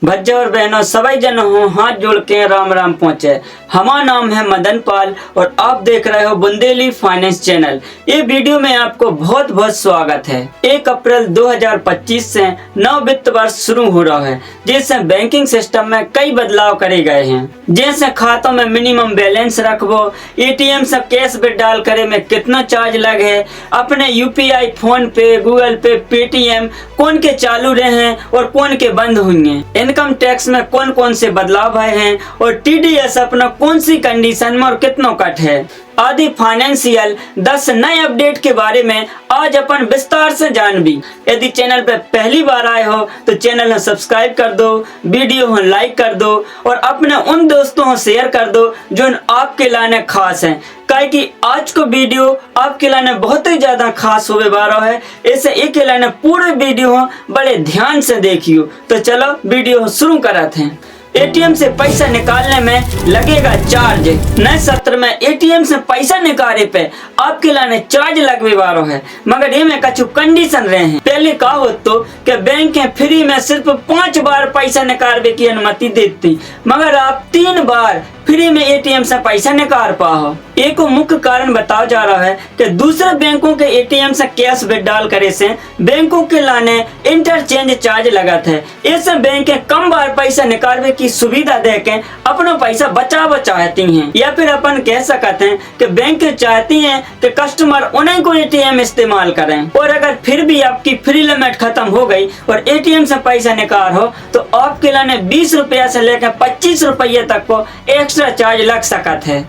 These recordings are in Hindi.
भज्जा और बहनों सभी जन हो हाथ जोड़ के राम राम पहुँचे। हमारा नाम है मदन पाल और आप देख रहे हो बुंदेली फाइनेंस चैनल। ये वीडियो में आपको बहुत बहुत स्वागत है। 1 अप्रैल 2025 से नव वित्त वर्ष शुरू हो रहा है, जिससे बैंकिंग सिस्टम में कई बदलाव करे गए हैं। जैसे खातों में मिनिमम बैलेंस रखबो, एटीएम से कैश विड्रॉल करे में कितना चार्ज लगे, अपने यूपीआई, फोन पे, गूगल पे, पेटीएम कौन के चालू रहे हैं और कौन के बंद होंगे, इनकम टैक्स में कौन कौन से बदलाव आए हैं और टीडीएस अपना कौन सी कंडीशन में और कितना कट है आदि फाइनेंशियल 10 नए अपडेट के बारे में आज अपन विस्तार से जानबी। यदि चैनल पे पहली बार आए हो तो चैनल को सब्सक्राइब कर दो, वीडियो को लाइक कर दो और अपने उन दोस्तों को शेयर कर दो जो आपके लाने खास हैं। काहे कि आज को वीडियो आपके लाने बहुत ही ज्यादा खास होने वाला है, इसे एक लाने पूरे वीडियो बड़े ध्यान से देखियो। तो चलो वीडियो शुरू करते हैं। एटीएम से पैसा निकालने में लगेगा चार्ज। नए सत्र में एटीएम से पैसा निकाले पे आपके लाने चार्ज लगने वाला है, मगर ये में कुछ कंडीशन रहे हैं। पहले कहा हो तो कि बैंक फ्री में सिर्फ 5 बार पैसा निकालने की अनुमति देती, मगर आप 3 बार फ्री में एटीएम से पैसा निकाल पाओ। एक मुख्य कारण बताया जा रहा है कि दूसरे बैंकों के एटीएम से कैश विड्रॉल करे से बैंकों के लाने इंटरचेंज चार्ज लगत है। इससे बैंक कम बार पैसा निकालने की सुविधा देके अपना पैसा बचा चाहती हैं, या फिर अपन कह सकते हैं कि बैंक चाहती हैं कि कस्टमर उन्हीं को एटीएम इस्तेमाल करें। और अगर फिर भी आपकी फ्री लिमिट खत्म हो गई और एटीएम से पैसा निकाल हो तो आपके लाने 20 रुपया से लेकर 25 रुपये तक को एक्स्ट्रा चार्ज लग सकता है।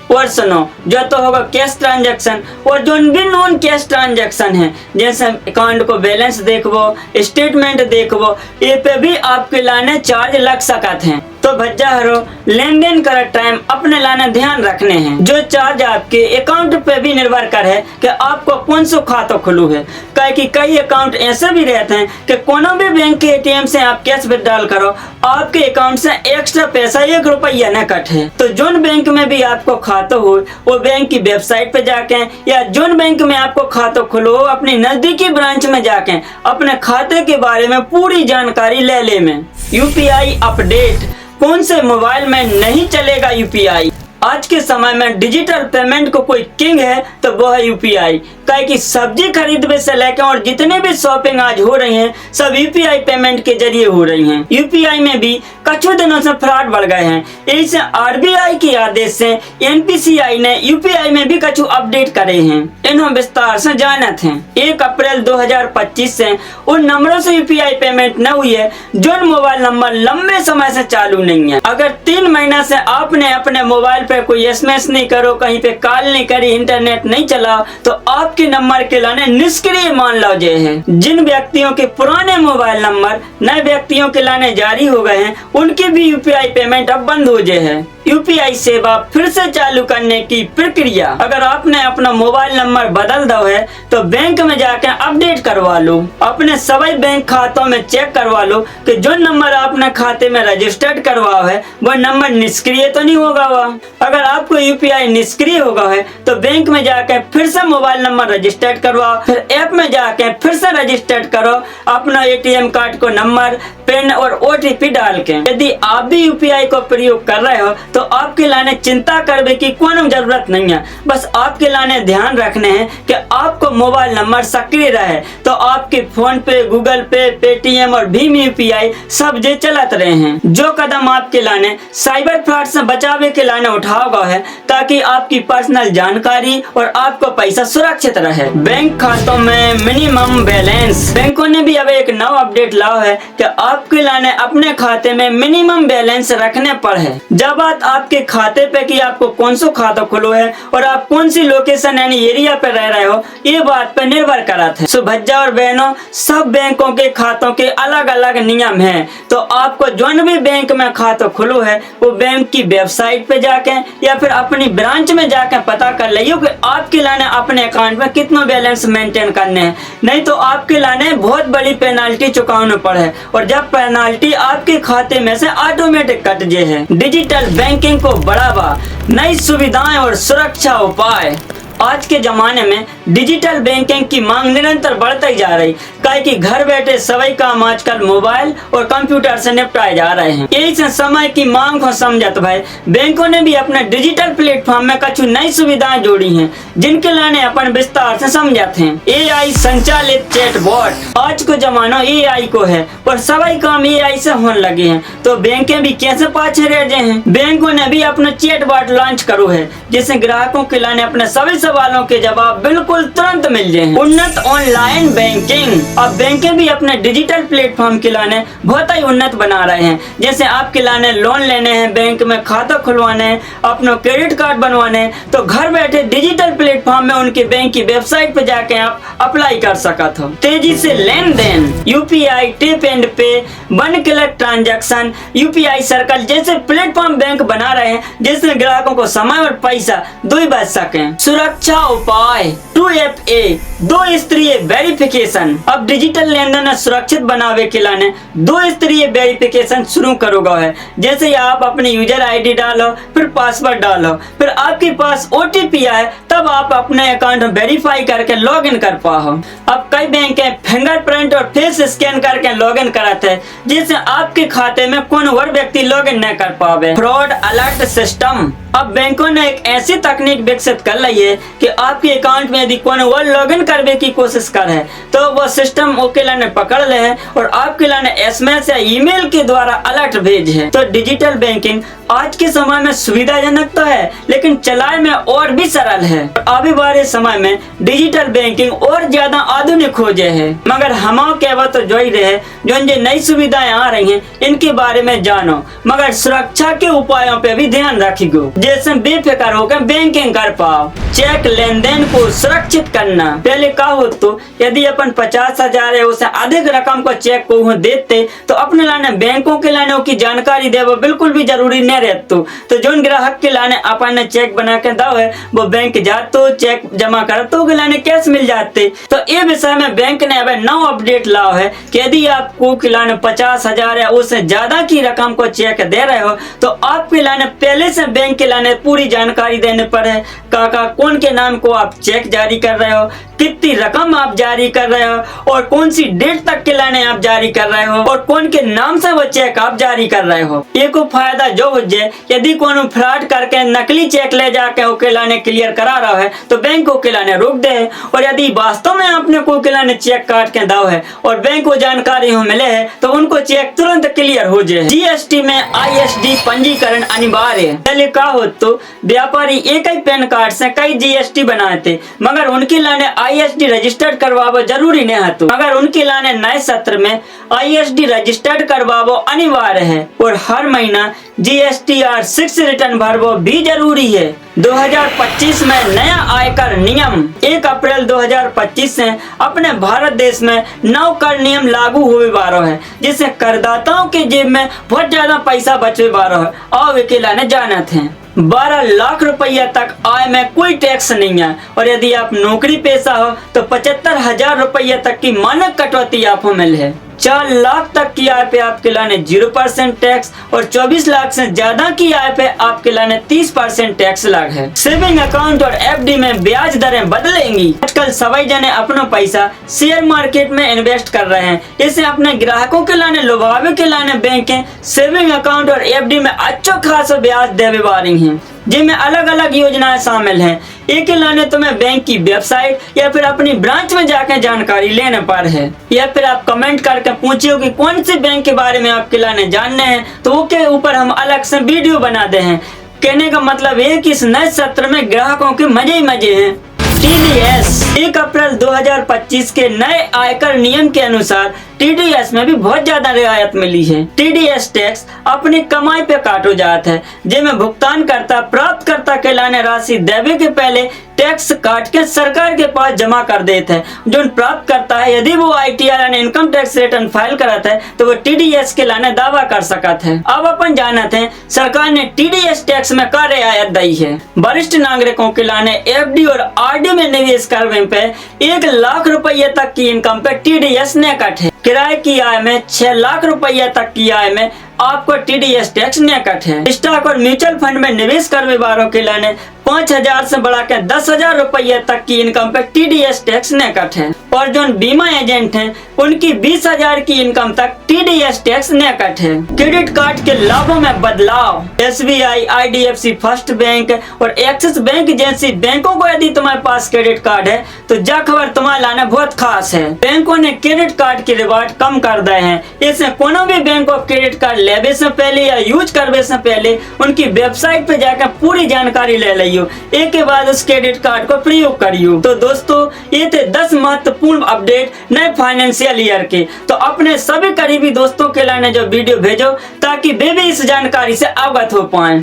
और सुनो, जो तो होगा कैश ट्रांजैक्शन और जो भी नॉन कैश ट्रांजैक्शन है, जैसे अकाउंट को बैलेंस देखबो, स्टेटमेंट देखबो, ये पे भी आपके लाने चार्ज लग सकते हैं। तो भज्जा हरो लेन देन कर टाइम अपने लाने ध्यान रखने हैं। जो चार्ज आपके अकाउंट पे भी निर्भर कर है कि आपको कौन सा खाता खुलू है। कहे कि कई अकाउंट ऐसे भी रहते हैं कि कोनो भी बैंक के एटीएम से आप कैश विड्रॉल करो, आपके अकाउंट से एक्स्ट्रा पैसा 1 रुपया न कटे। तो जोन बैंक में भी आपको खाता हो वो बैंक की वेबसाइट पे जाके या जोन बैंक में आपको खाता खुलो अपनी नजदीकी ब्रांच में जाके अपने खाते के बारे में पूरी जानकारी ले ले में। यूपीआई अपडेट, कौन से मोबाइल में नहीं चलेगा यूपीआई। आज के समय में डिजिटल पेमेंट को कोई किंग है तो वो है यूपीआई। कहे कि सब्जी खरीदने से लेकर और जितने भी शॉपिंग आज हो रही हैं सब यूपीआई पेमेंट के जरिए हो रही हैं। यूपीआई में भी कुछ दिनों से फ्रॉड बढ़ गए हैं। इसे आरबीआई के आदेश से एनपीसीआई ने यूपीआई में भी कुछ अपडेट करे हैं। इन्होंने विस्तार से जाना थे। 1 अप्रैल 2025 से उन नंबरों से यूपीआई पेमेंट न हुई है जो मोबाइल नंबर लंबे समय से चालू नहीं है। अगर 3 महीना से आपने अपने मोबाइल पे कोई एसएमएस नहीं करो, कहीं पे कॉल नहीं करी, इंटरनेट नहीं चला तो आपके नंबर के लाने निष्क्रिय मान लो जे है। जिन व्यक्तियों के पुराने मोबाइल नंबर नए व्यक्तियों के लाने जारी हो गए हैं उनकी भी यूपीआई पेमेंट अब बंद हो जाए है। यूपीआई सेवा फिर से चालू करने की प्रक्रिया, अगर आपने अपना मोबाइल नंबर बदल दो है तो बैंक में जाकर अपडेट करवा लो। अपने सभी बैंक खातों में चेक करवा लो कि जो नंबर आपने खाते में रजिस्टर्ड करवा है वो नंबर निष्क्रिय तो नहीं होगा। वह अगर आपको यूपीआई निष्क्रिय होगा है तो बैंक में जाकर फिर से मोबाइल नंबर रजिस्टर्ड करवाओ, फिर ऐप में जाकर फिर से रजिस्टर्ड करो अपना एटीएम कार्ड को नंबर, पिन और ओटीपी डाल के। यदि आप भी यूपीआई को प्रयोग कर रहे हो तो आपके लाने चिंता करने की कोई जरूरत नहीं है। बस आपके लाने ध्यान रखने हैं कि आपको मोबाइल नंबर सक्रिय रहे तो आपके फोन पे, गूगल पे, पेटीएम और भीम यूपीआई सब जे चलत रहे हैं। जो कदम आपके लाने साइबर फ्रॉड से बचावे के लाने उठाओगा है ताकि आपकी पर्सनल जानकारी और आपको पैसा सुरक्षित रहे। बैंक खातों में मिनिमम बैलेंस, बैंकों ने भी अब एक नया अपडेट लाया है कि आपके लाने अपने खाते में मिनिमम बैलेंस रखने पर है। जब बात आपके खाते पे कि आपको कौन सा खाता खुलो है और आप कौन सी लोकेशन यानी एरिया पे रह रहे हो, ये बात पे निर्भर करता है। सो भज्जा और बहनों, सब बैंकों के खातों के अलग अलग नियम हैं। तो आपको जो भी बैंक में खाता खुलो है वो बैंक की वेबसाइट पे जाके या फिर अपनी ब्रांच में जाके पता कर लियो कि आपके लाने अपने अकाउंट में कितना बैलेंस मेंटेन करने हैं, नहीं तो आपके लाने बहुत बड़ी पेनाल्टी चुकाना पड़े और जब पेनाल्टी आपके खाते में से ऑटोमेटिक कट जे है। डिजिटल बैंकिंग को बढ़ावा, नई सुविधाएं और सुरक्षा उपाय। आज के जमाने में डिजिटल बैंकिंग की मांग निरंतर बढ़ती जा रही, काहे कि घर बैठे सभी काम आजकल मोबाइल और कंप्यूटर से निपटाए जा रहे हैं। इस समय की मांग को समझत भाई बैंकों ने भी अपने डिजिटल प्लेटफॉर्म में कुछ नई सुविधाएं जोड़ी हैं, जिनके लाने अपन विस्तार से समझते हैं। AI संचालित चैटबॉट, आज को जमाना AI को है और सभी काम AI से होने लगे हैं, तो बैंकें भी कैसे पाछे रह गए हैं। बैंकों ने भी अपना चैटबॉट लॉन्च करो है, जिससे ग्राहकों के लाने अपने सभी सवालों के जवाब बिल्कुल तुरंत मिल जाए। उन्नत ऑनलाइन बैंकिंग, अब बैंकें भी अपने डिजिटल प्लेटफॉर्म के लाने बहुत ही उन्नत बना रहे हैं। जैसे आपके लाने लोन लेने हैं, बैंक में खाता खुलवाने हैं, अपना क्रेडिट कार्ड बनवाने हैं, तो घर बैठे डिजिटल प्लेटफॉर्म में उनके बैंक की वेबसाइट पे जाके आप अप्लाई कर सकते हो। तेजी से लेन देन, UPI, टैप एंड पे, one click transaction, UPI circle जैसे प्लेटफॉर्म बैंक बना रहे हैं, जिससे ग्राहकों को समय और पैसा दो ही बच सके। सुरक्षा उपाय, 2FA, 2 स्तरीय वेरिफिकेशन, अब डिजिटल लेन देन सुरक्षित बनावे के लाने 2 स्तरीय वेरिफिकेशन शुरू करोगा है। जैसे आप अपनी यूजर ID डालो, फिर पासवर्ड डालो, फिर आपके पास OTP आए, तब आप अपने अकाउंट वेरीफाई करके लॉगिन कर पाओ। अब कई बैंक फिंगरप्रिंट और फेस स्कैन करके लॉगिन कराते हैं, जिससे आपके खाते में कोई और व्यक्ति लॉगिन न कर पावे। फ्रॉड अलर्ट सिस्टम, अब बैंकों ने एक ऐसी तकनीक विकसित कर ली है कि आपके अकाउंट में यदि कोई और लॉगिन करने की कोशिश करे तो वो सिस्टम ओके लाने पकड़ ले है और आपके लाने SMS या ईमेल के द्वारा अलर्ट भेज है। तो डिजिटल बैंकिंग आज के समय में सुविधाजनक तो है, लेकिन चलाए में और भी सरल है। आने वाले समय में डिजिटल बैंकिंग और ज्यादा आधुनिक हो जाए है, मगर हम कहवा तो जो ही रहे जो नई सुविधाएं आ रही हैं इनके बारे में जानो, मगर सुरक्षा के उपायों पे भी ध्यान रखिएगा, जैसे बेफिक्र होकर बैंकिंग कर पाओ। चेक लेन देन को सुरक्षित करना, पहले का हो तो यदि अपन 50,000 है उससे अधिक रकम को चेक को देते तो अपने लाने बैंकों के लाने की जानकारी दे वो बिल्कुल भी जरूरी नहीं रहता। तो जो ग्राहक के लाने अपन चेक बना के दाव है वो बैंक जातो चेक जमा करतो के लाने कैश मिल जाते। तो ये विषय में बैंक ने अब नौ अपडेट लाओ है कि यदि आपको के लाने 50,000 है उससे ज्यादा की रकम को चेक दे रहे हो तो आपके लाने पहले से बैंक के लाने पूरी जानकारी देने पर है, काका कौन के नाम को आप चेक जारी कर रहे हो, कितनी रकम आप जारी कर रहे हो और कौन सी डेट तक के लाने आप जारी कर रहे हो और कौन के नाम से वो चेक आप जारी कर रहे हो। ये को फायदा जो हो जाए यदि कोनो फ्रॉड करके नकली चेक ले जाके ओके लाने क्लियर करा रहा है तो बैंक ओके लाने रोक दे, और यदि वास्तव में आपने को के लाने चेक काट के दाव है और बैंक को जानकारी हो मिले है तो उनको चेक तुरंत क्लियर हो जाए। GST में ISD पंजीकरण अनिवार्य है। पहले का हो तो व्यापारी एक ही पैन कार्ड से कई GST बनाते, मगर उनके लाने ISD रजिस्टर्ड करवावो जरूरी नहीं है, तो मगर उनके लाने नए सत्र में ISD रजिस्टर्ड करवावो अनिवार्य है और हर महीना GSTR 6 रिटर्न भरवो भी जरूरी है। 2025 में नया आयकर नियम 1 अप्रैल 2025 से अपने भारत देश में नौ कर नियम लागू हुए वारो है, जिससे करदाताओं के जेब में बहुत ज्यादा पैसा बचे वारो है। और के लाने जाना थे 12 लाख रुपया तक आय में कोई टैक्स नहीं है, और यदि आप नौकरी पेशा हो तो 75,000 रुपया तक की मानक कटौती आपको मिल है। 4 लाख तक की आय पे आपके लाने 0% टैक्स और 24 लाख से ज्यादा की आय पे आपके लाने 30% टैक्स लग है। सेविंग अकाउंट और FD में ब्याज दरें बदलेंगी। आजकल सभी जने अपना पैसा शेयर मार्केट में इन्वेस्ट कर रहे हैं, इससे अपने ग्राहकों के लाने लुभावे के लाने बैंकें सेविंग अकाउंट और FD में अच्छा खासा ब्याज देवे वाली हैं, जिनमें अलग अलग योजनाएं शामिल हैं। एक लाने तुम्हें बैंक की वेबसाइट या फिर अपनी ब्रांच में जाकर जानकारी लेने पर है, या फिर आप कमेंट करके पूछिए कि कौन से बैंक के बारे में आपके लाने जानने हैं, तो वो के ऊपर हम अलग से वीडियो बना दे हैं। कहने का मतलब है कि इस नए सत्र में ग्राहकों के मजे ही मजे हैं। TDS 1 अप्रैल 2025 के नए आयकर नियम के अनुसार TDS में भी बहुत ज्यादा रियायत मिली है। TDS टैक्स अपनी कमाई पे काटो जाता है, जिसमें भुगतान करता प्राप्तकर्ता के लाने राशि देवे के पहले टैक्स काट के सरकार के पास जमा कर देता है। जो प्राप्त करता है यदि वो ITR यानी इनकम टैक्स रिटर्न फाइल कराता है तो वो TDS के लाने दावा कर सकता है। अब अपन जानते हैं सरकार ने TDS टैक्स में क्या रियायत दी है। वरिष्ठ नागरिकों के लाने FD और RD में निवेश करने पे 1 लाख रुपया तक की इनकम पे TDS न कट है। किराए की आय में 6 लाख रुपया तक की आय में आपको TDS टैक्स न कटे। स्टॉक और म्यूचुअल फंड में निवेश करने वालों के लिए 5,000 से बढ़ाकर 10,000 रुपये तक की इनकम पर TDS टैक्स न कटे और जो बीमा एजेंट हैं उनकी 20,000 की इनकम तक TDS टैक्स न कटे। क्रेडिट कार्ड के लाभों में बदलाव। SBI, IDFC फर्स्ट बैंक और एक्सिस बैंक जैसी बैंकों को यदि तुम्हारे पास क्रेडिट कार्ड है तो जा खबर तुम्हारे लाने बहुत खास है। बैंकों ने क्रेडिट कार्ड के रिवार्ड कम कर दिए हैं। इससे कोनो भी बैंक को क्रेडिट कार्ड लेने से पहले या यूज करने से पहले उनकी वेबसाइट पे जाकर पूरी जानकारी ले लियो, एक के बाद उस क्रेडिट कार्ड को प्रयोग करियो। तो दोस्तों ये थे 10 महत्वपूर्ण अपडेट नए फाइनेंशियल ईयर के। तो अपने सभी करीबी दोस्तों के लिए जो वीडियो भेजो ताकि वे भी इस जानकारी से अवगत हो पाए।